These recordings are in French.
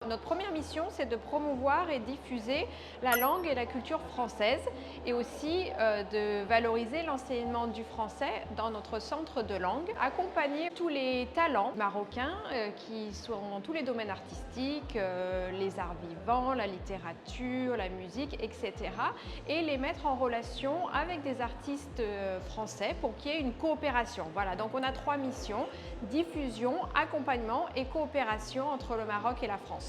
Notre première mission, c'est de promouvoir et diffuser la langue et la culture française et aussi de valoriser l'enseignement du français dans notre centre de langue, accompagner tous les talents marocains qui sont dans tous les domaines artistiques, les arts vivants, la littérature, la musique, etc. et les mettre en relation avec des artistes français pour qu'il y ait une coopération. Voilà, donc on a 3 missions: diffusion, accompagnement et coopération entre le Maroc et la France.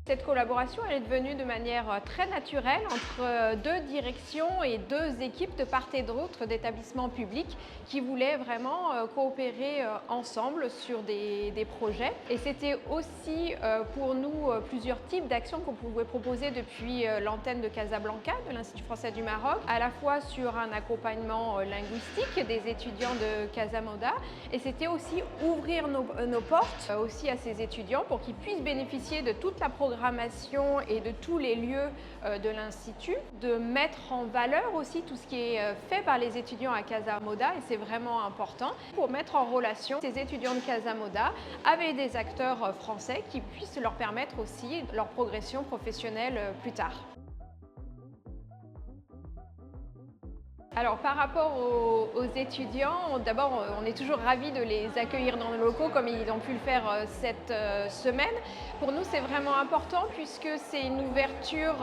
Cette collaboration, elle est devenue de manière très naturelle entre 2 directions et 2 équipes de part et d'autre d'établissements publics qui voulaient vraiment coopérer ensemble sur des projets. Et c'était aussi pour nous plusieurs types d'actions qu'on pouvait proposer depuis l'antenne de Casablanca, de l'Institut français du Maroc, à la fois sur un accompagnement linguistique des étudiants de Casamoda, et c'était aussi ouvrir nos portes aussi à ces étudiants pour qu'ils puissent bénéficier de toute la programmation et de tous les lieux de l'Institut, de mettre en valeur aussi tout ce qui est fait par les étudiants à Casamoda, et c'est vraiment important, pour mettre en relation ces étudiants de Casamoda avec des acteurs français qui puissent leur permettre aussi leur progression professionnelle plus tard. Alors par rapport aux étudiants, d'abord on est toujours ravis de les accueillir dans nos locaux comme ils ont pu le faire cette semaine. Pour nous c'est vraiment important puisque c'est une ouverture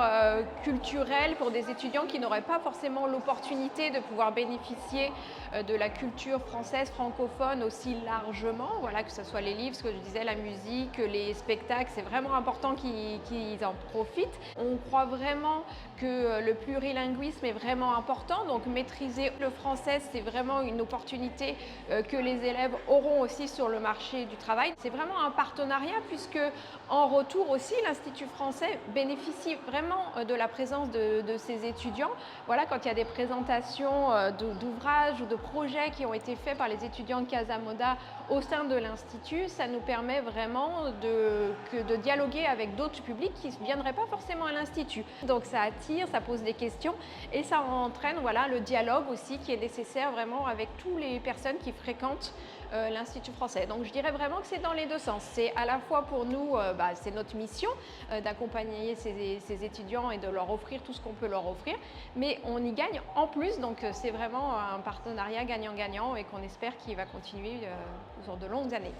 culturelle pour des étudiants qui n'auraient pas forcément l'opportunité de pouvoir bénéficier de la culture française francophone aussi largement. Voilà, que ce soit les livres, ce que je disais, la musique, les spectacles, c'est vraiment important qu'ils en profitent. On croit vraiment que le plurilinguisme est vraiment important, donc maîtriser le français, c'est vraiment une opportunité que les élèves auront aussi sur le marché du travail. C'est vraiment un partenariat puisque en retour aussi, l'Institut français bénéficie vraiment de la présence de ces étudiants. Voilà, quand il y a des présentations d'ouvrages ou de projets qui ont été faits par les étudiants de Casamoda au sein de l'Institut, ça nous permet vraiment de dialoguer avec d'autres publics qui ne viendraient pas forcément à l'Institut. Donc ça attire, ça pose des questions et ça entraîne voilà, le dialogue aussi qui est nécessaire vraiment avec toutes les personnes qui fréquentent l'Institut français. Donc je dirais vraiment que c'est dans les deux sens. C'est à la fois pour nous, c'est notre mission d'accompagner ces étudiants et de leur offrir tout ce qu'on peut leur offrir, mais on y gagne en plus, donc c'est vraiment un partenariat gagnant-gagnant et qu'on espère qu'il va continuer sur de longues années.